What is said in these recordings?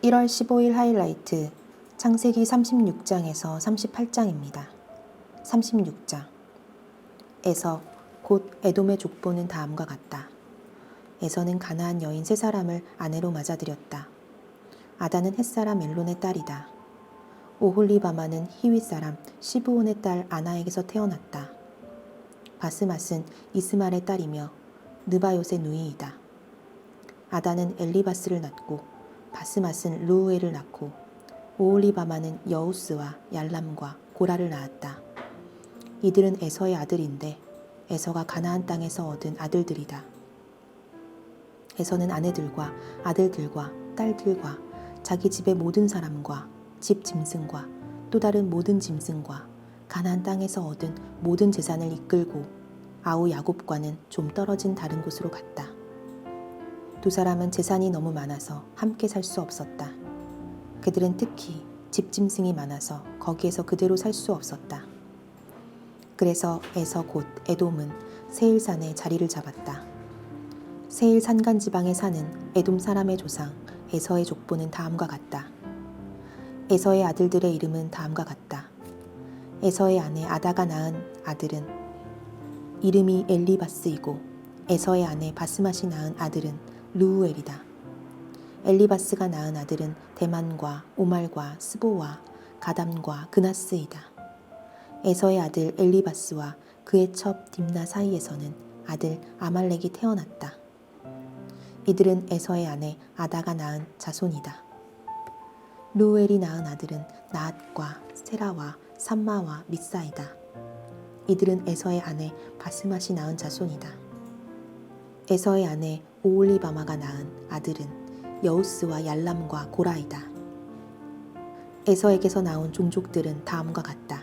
(1월 15일) 하이라이트 창세기 36장에서 38장입니다. 36장 에서 곧 에돔의 족보는 다음과 같다. 에서는 가나안 여인 세 사람을 아내로 맞아들였다. 아다는 햇사람 엘론의 딸이다. 오홀리바마는 히윗 사람 시브온의 딸 아나에게서 태어났다. 바스맛은 이스말의 딸이며 느바요의 누이이다. 아다는 엘리바스를 낳고 바스맛은 루우엘을 낳고 오홀리바마는 여우스와 얄람과 고라를 낳았다. 이들은 에서의 아들인데 에서가 가나안 땅에서 얻은 아들들이다. 에서는 아내들과 아들들과 딸들과 자기 집의 모든 사람과 집 짐승과 또 다른 모든 짐승과 가나안 땅에서 얻은 모든 재산을 이끌고 아우 야곱과는 좀 떨어진 다른 곳으로 갔다. 두 사람은 재산이 너무 많아서 함께 살 수 없었다. 그들은 특히 집 짐승이 많아서 거기에서 그대로 살 수 없었다. 그래서 에서 곧 에돔은 세일산에 자리를 잡았다. 세일 산간 지방에 사는 에돔 사람의 조상 에서의 족보는 다음과 같다. 에서의 아들들의 이름은 다음과 같다. 에서의 아내 아다가 낳은 아들은 이름이 엘리바스이고 에서의 아내 바스맛이 낳은 아들은 루우엘이다. 엘리바스가 낳은 아들은 대만과 오말과 스보와 가담과 그나스이다. 에서의 아들 엘리바스와 그의 첩 딥나 사이에서는 아들 아말렉이 태어났다. 이들은 에서의 아내 아다가 낳은 자손이다. 루우엘이 낳은 아들은 나앗과 세라와 삼마와 미사이다. 이들은 에서의 아내 바스맛이 낳은 자손이다. 에서의 아내 오홀리바마가 낳은 아들은 여우스와 얄람과 고라이다. 에서에게서 나온 종족들은 다음과 같다.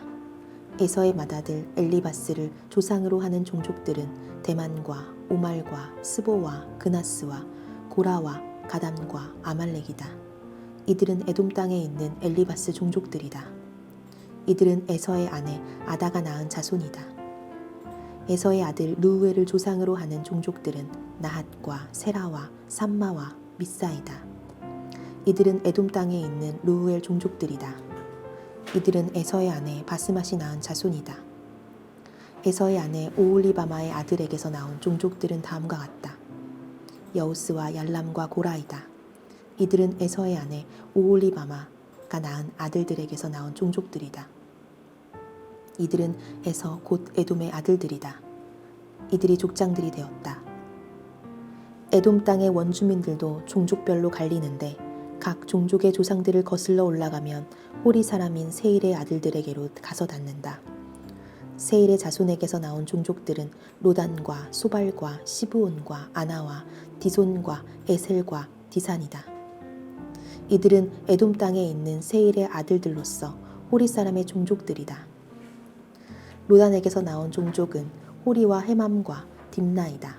에서의 맏아들 엘리바스를 조상으로 하는 종족들은 대만과 오말과 스보와 그나스와 고라와 가담과 아말렉이다. 이들은 에돔 땅에 있는 엘리바스 종족들이다. 이들은 에서의 아내 아다가 낳은 자손이다. 에서의 아들 루우엘을 조상으로 하는 종족들은 나핫과 세라와 삼마와 미사이다. 이들은 에돔 땅에 있는 루우엘 종족들이다. 이들은 에서의 아내 바스맛이 낳은 자손이다. 에서의 아내 오홀리바마의 아들에게서 나온 종족들은 다음과 같다. 여우스와 얄람과 고라이다. 이들은 에서의 아내 오홀리바마가 낳은 아들들에게서 나온 종족들이다. 이들은 에서 곧 에돔의 아들들이다. 이들이 족장들이 되었다. 에돔 땅의 원주민들도 종족별로 갈리는데 각 종족의 조상들을 거슬러 올라가면 호리 사람인 세일의 아들들에게로 가서 닿는다. 세일의 자손에게서 나온 종족들은 로단과 소발과 시브온과 아나와 디손과 에셀과 디산이다. 이들은 에돔 땅에 있는 세일의 아들들로서 호리 사람의 종족들이다. 로단에게서 나온 종족은 호리와 헤맘과 딥나이다.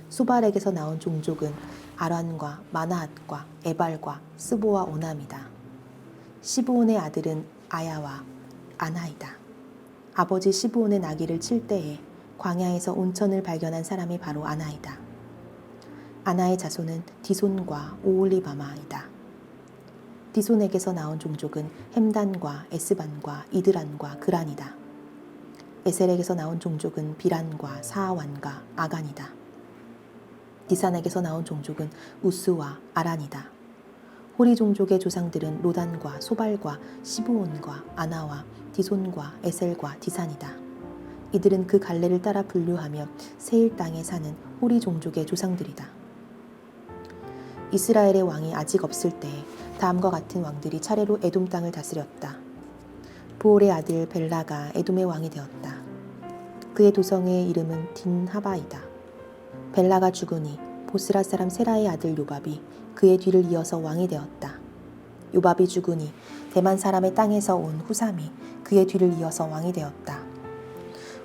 소발에게서 나온 종족은 아란과 마나앗과 에발과 스보와 오남이다. 시브온의 아들은 아야와 아나이다. 아버지 시브온의 나귀를 칠 때에 광야에서 온천을 발견한 사람이 바로 아나이다. 아나의 자손은 디손과 오홀리바마이다. 디손에게서 나온 종족은 햄단과 에스반과 이드란과 그란이다. 에셀에게서 나온 종족은 비란과 사아완과 아간이다. 디산에게서 나온 종족은 우스와 아란이다. 호리 종족의 조상들은 로단과 소발과 시브온과 아나와 디손과 에셀과 디산이다. 이들은 그 갈래를 따라 분류하며 세일 땅에 사는 호리 종족의 조상들이다. 이스라엘의 왕이 아직 없을 때에 다음과 같은 왕들이 차례로 에돔 땅을 다스렸다. 부올의 아들 벨라가 에돔의 왕이 되었다. 그의 도성의 이름은 딘하바이다. 벨라가 죽으니 보스라 사람 세라의 아들 요밥이 그의 뒤를 이어서 왕이 되었다. 요밥이 죽으니 대만 사람의 땅에서 온 후삼이 그의 뒤를 이어서 왕이 되었다.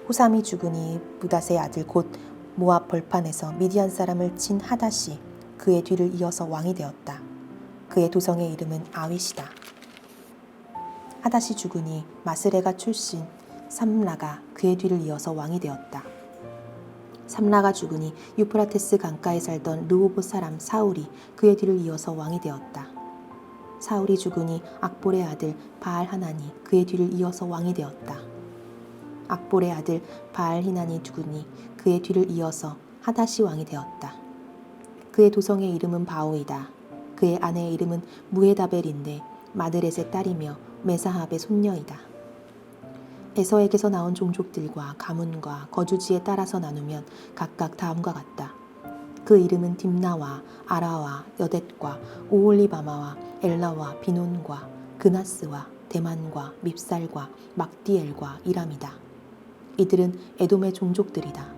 후삼이 죽으니 부닷의 아들 곧 모압 벌판에서 미디안 사람을 친 하닷이 그의 뒤를 이어서 왕이 되었다. 그의 도성의 이름은 아윗이다. 하닷이 죽으니 마스레가 출신 삼라가 그의 뒤를 이어서 왕이 되었다. 삼라가 죽으니 유프라테스 강가에 살던 르호봇 사람 사울이 그의 뒤를 이어서 왕이 되었다. 사울이 죽으니 악볼의 아들 바알 하나니 그의 뒤를 이어서 왕이 되었다. 악볼의 아들 바알 히난이 죽으니 그의 뒤를 이어서 하닷이 왕이 되었다. 그의 도성의 이름은 바오이다. 그의 아내의 이름은 무에다벨인데 마드렛의 딸이며 메사합의 손녀이다. 에서에게서 나온 종족들과 가문과 거주지에 따라서 나누면 각각 다음과 같다. 그 이름은 딥나와 아라와 여댓과 오홀리바마와 엘라와 비논과 그나스와 대만과 밉살과 막디엘과 이람이다. 이들은 에돔의 종족들이다.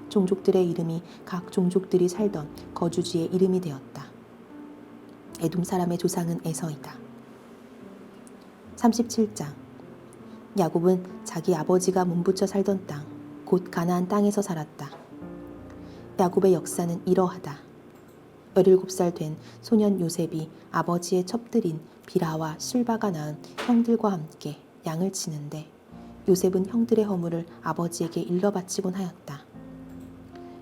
종족들의 이름이 각 종족들이 살던 거주지의 이름이 되었다. 에돔 사람의 조상은 에서이다. 37장. 야곱은 자기 아버지가 몸부쳐 살던 땅, 곧 가나안 땅에서 살았다. 야곱의 역사는 이러하다. 17살 된 소년 요셉이 아버지의 첩들인 비라와 실바가 낳은 형들과 함께 양을 치는데 요셉은 형들의 허물을 아버지에게 일러 바치곤 하였다.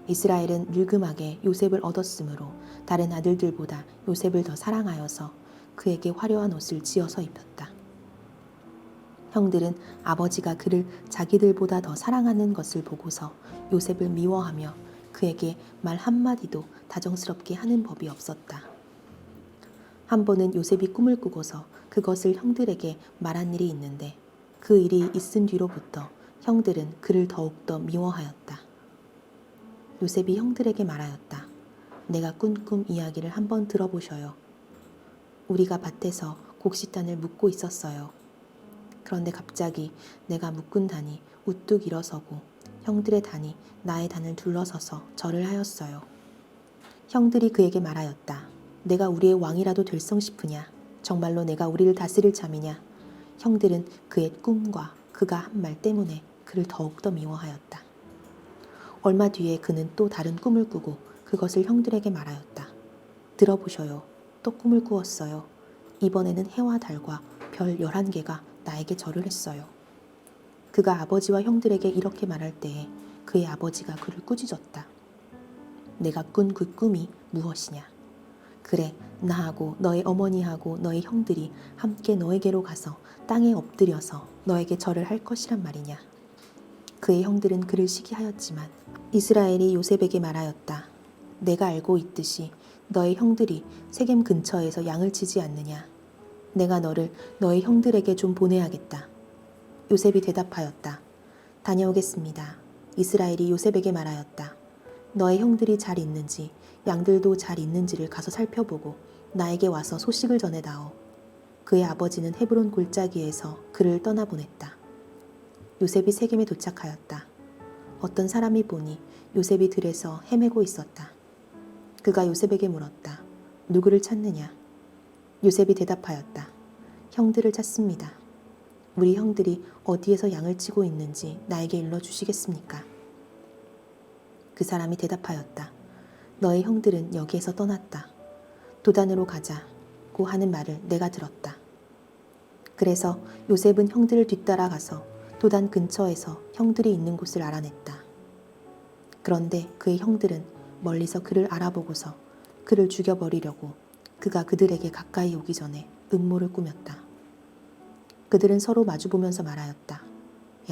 이스라엘은 늙음하게 요셉을 얻었으므로 다른 아들들보다 요셉을 더 사랑하여서 그에게 화려한 옷을 지어서 입혔다. 형들은 아버지가 그를 자기들보다 더 사랑하는 것을 보고서 요셉을 미워하며 그에게 말 한마디도 다정스럽게 하는 법이 없었다. 한 번은 요셉이 꿈을 꾸고서 그것을 형들에게 말한 일이 있는데 그 일이 있은 뒤로부터 형들은 그를 더욱더 미워하였다. 요셉이 형들에게 말하였다. 내가 꾼 꿈 이야기를 한번 들어보셔요. 우리가 밭에서 곡식단을 묶고 있었어요. 그런데 갑자기 내가 묶은 단이 우뚝 일어서고 형들의 단이 나의 단을 둘러서서 절을 하였어요. 형들이 그에게 말하였다. 내가 우리의 왕이라도 될성싶으냐? 정말로 내가 우리를 다스릴 참이냐? 형들은 그의 꿈과 그가 한 말 때문에 그를 더욱더 미워하였다. 얼마 뒤에 그는 또 다른 꿈을 꾸고 그것을 형들에게 말하였다. 들어보셔요. 또 꿈을 꾸었어요. 이번에는 해와 달과 별 11개가 나에게 절을 했어요. 그가 아버지와 형들에게 이렇게 말할 때에 그의 아버지가 그를 꾸짖었다. 내가 꾼 그 꿈이 무엇이냐? 그래, 나하고 너의 어머니하고 너의 형들이 함께 너에게로 가서 땅에 엎드려서 너에게 절을 할 것이란 말이냐? 그의 형들은 그를 시기하였지만 이스라엘이 요셉에게 말하였다. 내가 알고 있듯이 너의 형들이 세겜 근처에서 양을 치지 않느냐? 내가 너를 너의 형들에게 좀 보내야겠다. 요셉이 대답하였다. 다녀오겠습니다. 이스라엘이 요셉에게 말하였다. 너의 형들이 잘 있는지 양들도 잘 있는지를 가서 살펴보고 나에게 와서 소식을 전해다오. 그의 아버지는 헤브론 골짜기에서 그를 떠나보냈다. 요셉이 세겜에 도착하였다. 어떤 사람이 보니 요셉이 들에서 헤매고 있었다. 그가 요셉에게 물었다. 누구를 찾느냐? 요셉이 대답하였다. 형들을 찾습니다. 우리 형들이 어디에서 양을 치고 있는지 나에게 일러주시겠습니까? 그 사람이 대답하였다. 너의 형들은 여기에서 떠났다. 도단으로 가자고 하는 말을 내가 들었다. 그래서 요셉은 형들을 뒤따라가서 도단 근처에서 형들이 있는 곳을 알아냈다. 그런데 그의 형들은 멀리서 그를 알아보고서 그를 죽여버리려고 그가 그들에게 가까이 오기 전에 음모를 꾸몄다. 그들은 서로 마주보면서 말하였다.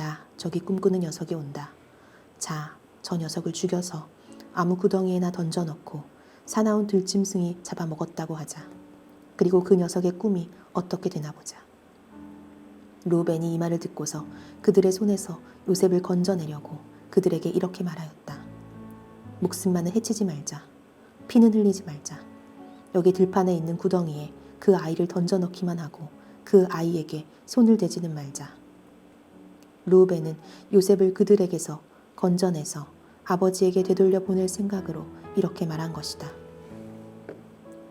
야, 저기 꿈꾸는 녀석이 온다. 자, 저 녀석을 죽여서 아무 구덩이에나 던져넣고 사나운 들짐승이 잡아먹었다고 하자. 그리고 그 녀석의 꿈이 어떻게 되나 보자. 루벤이 이 말을 듣고서 그들의 손에서 요셉을 건져내려고 그들에게 이렇게 말하였다. 목숨만은 해치지 말자. 피는 흘리지 말자. 여기 들판에 있는 구덩이에 그 아이를 던져넣기만 하고 그 아이에게 손을 대지는 말자. 루벤은 요셉을 그들에게서 건져내서 아버지에게 되돌려 보낼 생각으로 이렇게 말한 것이다.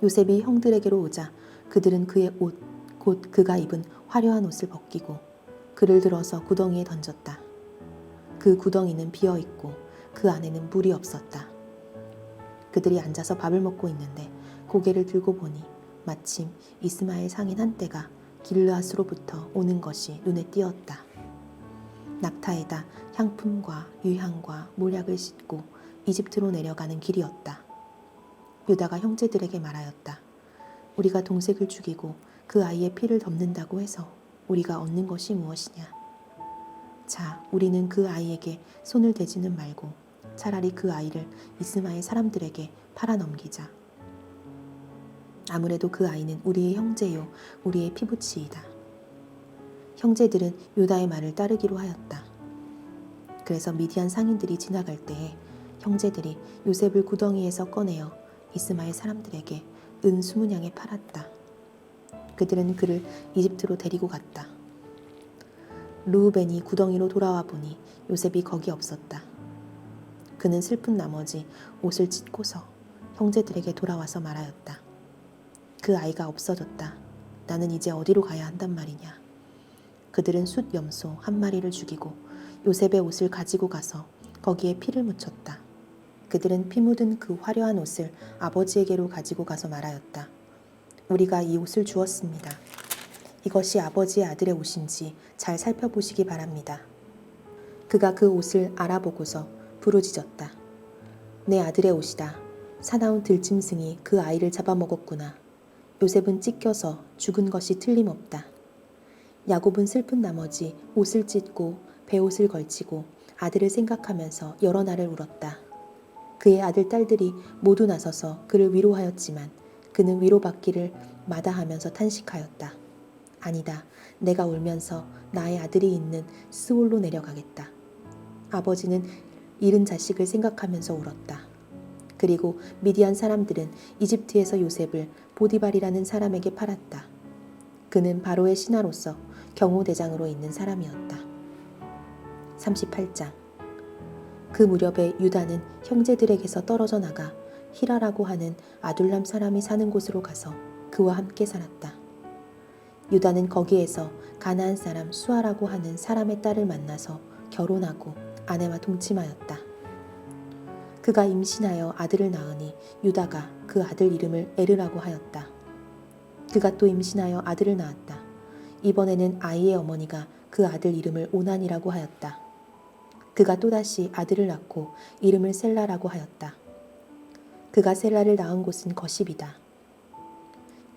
요셉이 형들에게로 오자 그들은 그의 옷, 곧 그가 입은 화려한 옷을 벗기고 그를 들어서 구덩이에 던졌다. 그 구덩이는 비어있고 그 안에는 물이 없었다. 그들이 앉아서 밥을 먹고 있는데 고개를 들고 보니 마침 이스마엘 상인 한떼가 길르앗으로부터 오는 것이 눈에 띄었다. 낙타에다 향품과 유향과 몰약을 싣고 이집트로 내려가는 길이었다. 유다가 형제들에게 말하였다. 우리가 동색을 죽이고 그 아이의 피를 덮는다고 해서 우리가 얻는 것이 무엇이냐. 자, 우리는 그 아이에게 손을 대지는 말고 차라리 그 아이를 이스마엘 사람들에게 팔아 넘기자. 아무래도 그 아이는 우리의 형제요 우리의 피부치이다. 형제들은 유다의 말을 따르기로 하였다. 그래서 미디안 상인들이 지나갈 때에 형제들이 요셉을 구덩이에서 꺼내어 이스마엘 사람들에게 은 20냥에 팔았다. 그들은 그를 이집트로 데리고 갔다. 르우벤이 구덩이로 돌아와 보니 요셉이 거기 없었다. 그는 슬픈 나머지 옷을 찢고서 형제들에게 돌아와서 말하였다. 그 아이가 없어졌다. 나는 이제 어디로 가야 한단 말이냐. 그들은 숫 염소 한 마리를 죽이고 요셉의 옷을 가지고 가서 거기에 피를 묻혔다. 그들은 피 묻은 그 화려한 옷을 아버지에게로 가지고 가서 말하였다. 우리가 이 옷을 주었습니다. 이것이 아버지의 아들의 옷인지 잘 살펴보시기 바랍니다. 그가 그 옷을 알아보고서 부르짖었다. 내 아들의 옷이다. 사나운 들짐승이 그 아이를 잡아먹었구나. 요셉은 찢겨서 죽은 것이 틀림없다. 야곱은 슬픈 나머지 옷을 찢고 베옷을 걸치고 아들을 생각하면서 여러 날을 울었다. 그의 아들 딸들이 모두 나서서 그를 위로하였지만 그는 위로받기를 마다하면서 탄식하였다. 아니다. 내가 울면서 나의 아들이 있는 스올로 내려가겠다. 아버지는 잃은 자식을 생각하면서 울었다. 그리고 미디안 사람들은 이집트에서 요셉을 보디발이라는 사람에게 팔았다. 그는 바로의 신하로서 경호대장으로 있는 사람이었다. 38장. 그 무렵에 유다는 형제들에게서 떨어져 나가 히라라고 하는 아둘람 사람이 사는 곳으로 가서 그와 함께 살았다. 유다는 거기에서 가나안 사람 수아라고 하는 사람의 딸을 만나서 결혼하고 아내와 동침하였다. 그가 임신하여 아들을 낳으니 유다가 그 아들 이름을 에르라고 하였다. 그가 또 임신하여 아들을 낳았다. 이번에는 아이의 어머니가 그 아들 이름을 오난이라고 하였다. 그가 또다시 아들을 낳고 이름을 셀라라고 하였다. 그가 셀라를 낳은 곳은 거십이다.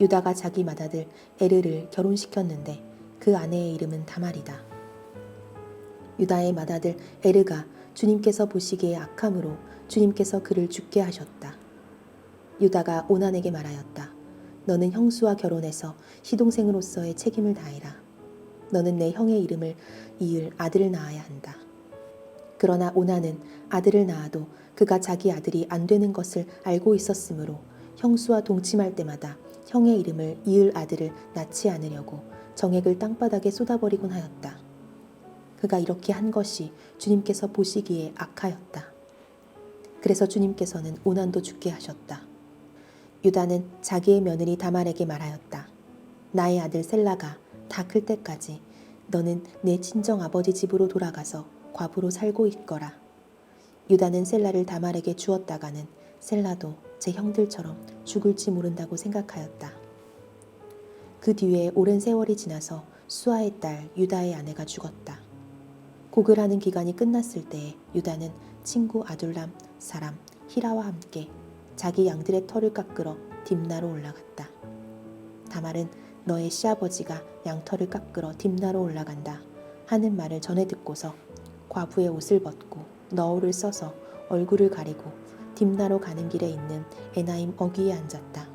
유다가 자기 맏아들 에르를 결혼시켰는데 그 아내의 이름은 다말이다. 유다의 맏아들 에르가 주님께서 보시기에 악함으로 주님께서 그를 죽게 하셨다. 유다가 오난에게 말하였다. 너는 형수와 결혼해서 시동생으로서의 책임을 다해라. 너는 내 형의 이름을 이을 아들을 낳아야 한다. 그러나 오난은 아들을 낳아도 그가 자기 아들이 안 되는 것을 알고 있었으므로 형수와 동침할 때마다 형의 이름을 이을 아들을 낳지 않으려고 정액을 땅바닥에 쏟아버리곤 하였다. 그가 이렇게 한 것이 주님께서 보시기에 악하였다. 그래서 주님께서는 오난도 죽게 하셨다. 유다는 자기의 며느리 다말에게 말하였다. 나의 아들 셀라가 다 클 때까지 너는 내 친정 아버지 집으로 돌아가서 과부로 살고 있거라. 유다는 셀라를 다말에게 주었다가는 셀라도 제 형들처럼 죽을지 모른다고 생각하였다. 그 뒤에 오랜 세월이 지나서 수아의 딸 유다의 아내가 죽었다. 고글하는 기간이 끝났을 때에 유다는 친구 아둘람 사람 히라와 함께 자기 양들의 털을 깎으러 딥나로 올라갔다. 다말은 너의 시아버지가 양털을 깎으러 딥나로 올라간다 하는 말을 전해 듣고서 과부의 옷을 벗고 너울을 써서 얼굴을 가리고 딥나로 가는 길에 있는 에나임 어귀에 앉았다.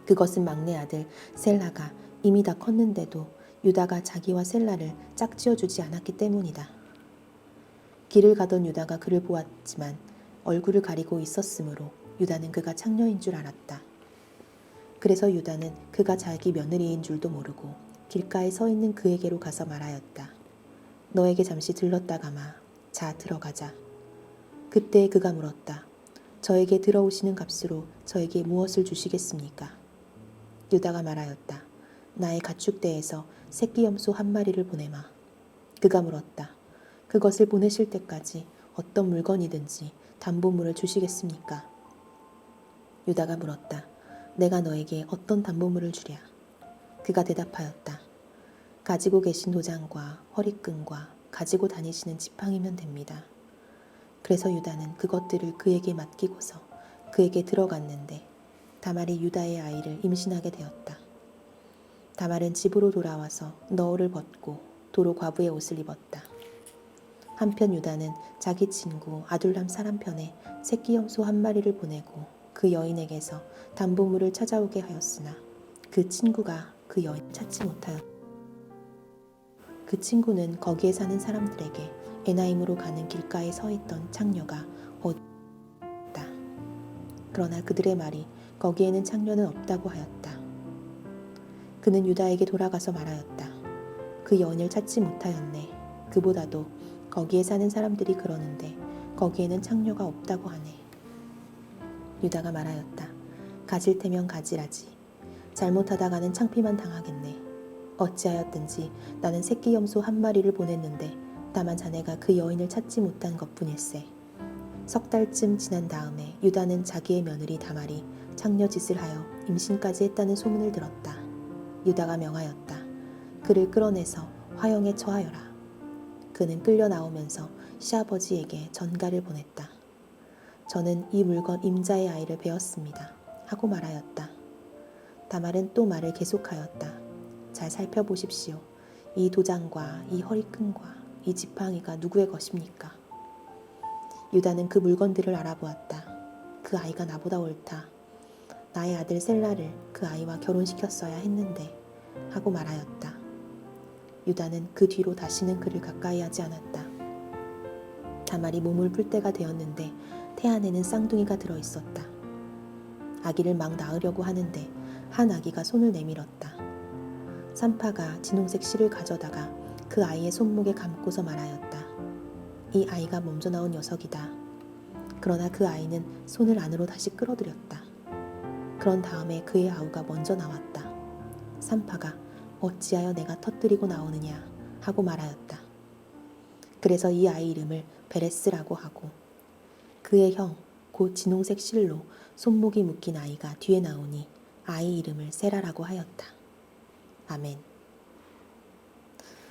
그것은 막내 아들 셀라가 이미 다 컸는데도 유다가 자기와 셀라를 짝지어주지 않았기 때문이다. 길을 가던 유다가 그를 보았지만 얼굴을 가리고 있었으므로 유다는 그가 창녀인 줄 알았다. 그래서 유다는 그가 자기 며느리인 줄도 모르고 길가에 서 있는 그에게로 가서 말하였다. 너에게 잠시 들렀다가마. 자, 들어가자. 그때 그가 물었다. 저에게 들어오시는 값으로 저에게 무엇을 주시겠습니까? 유다가 말하였다. 나의 가축대에서 새끼 염소 한 마리를 보내마. 그가 물었다. 그것을 보내실 때까지 어떤 물건이든지 담보물을 주시겠습니까? 유다가 물었다. 내가 너에게 어떤 담보물을 주랴? 그가 대답하였다. 가지고 계신 도장과 허리끈과 가지고 다니시는 지팡이면 됩니다. 그래서 유다는 그것들을 그에게 맡기고서 그에게 들어갔는데 다말이 유다의 아이를 임신하게 되었다. 다말은 집으로 돌아와서 너울을 벗고 도로 과부의 옷을 입었다. 한편 유다는 자기 친구 아둘람 사람 편에 새끼 염소 한 마리를 보내고 그 여인에게서 담보물을 찾아오게 하였으나 그 친구가 그 여인을 찾지 못하였다. 그 친구는 거기에 사는 사람들에게 에나임으로 가는 길가에 서 있던 창녀가 어디다. 그러나 그들의 말이 거기에는 창녀는 없다고 하였다. 그는 유다에게 돌아가서 말하였다. 그 여인을 찾지 못하였네. 그보다도 거기에 사는 사람들이 그러는데 거기에는 창녀가 없다고 하네. 유다가 말하였다. 가질 테면 가지라지. 잘못하다가는 창피만 당하겠네. 어찌하였든지 나는 새끼 염소 한 마리를 보냈는데 다만 자네가 그 여인을 찾지 못한 것뿐일세. 석 달쯤 지난 다음에 유다는 자기의 며느리 다말이 창녀 짓을 하여 임신까지 했다는 소문을 들었다. 유다가 명하였다. 그를 끌어내서 화형에 처하여라. 그는 끌려 나오면서 시아버지에게 전가를 보냈다. 저는 이 물건 임자의 아이를 베었습니다. 하고 말하였다. 다말은 또 말을 계속하였다. 잘 살펴보십시오. 이 도장과 이 허리끈과 이 지팡이가 누구의 것입니까? 유다는 그 물건들을 알아보았다. 그 아이가 나보다 옳다. 나의 아들 셀라를 그 아이와 결혼시켰어야 했는데 하고 말하였다. 유다는 그 뒤로 다시는 그를 가까이 하지 않았다. 다말이 몸을 풀 때가 되었는데 태 안에는 쌍둥이가 들어있었다. 아기를 막 낳으려고 하는데 한 아기가 손을 내밀었다. 산파가 진홍색 실을 가져다가 그 아이의 손목에 감고서 말하였다. 이 아이가 먼저 나온 녀석이다. 그러나 그 아이는 손을 안으로 다시 끌어들였다. 그런 다음에 그의 아우가 먼저 나왔다. 산파가 어찌하여 내가 터뜨리고 나오느냐 하고 말하였다. 그래서 이 아이 이름을 베레스라고 하고 그의 형 곧 진홍색 실로 손목이 묶인 아이가 뒤에 나오니 아이 이름을 세라라고 하였다. 아멘.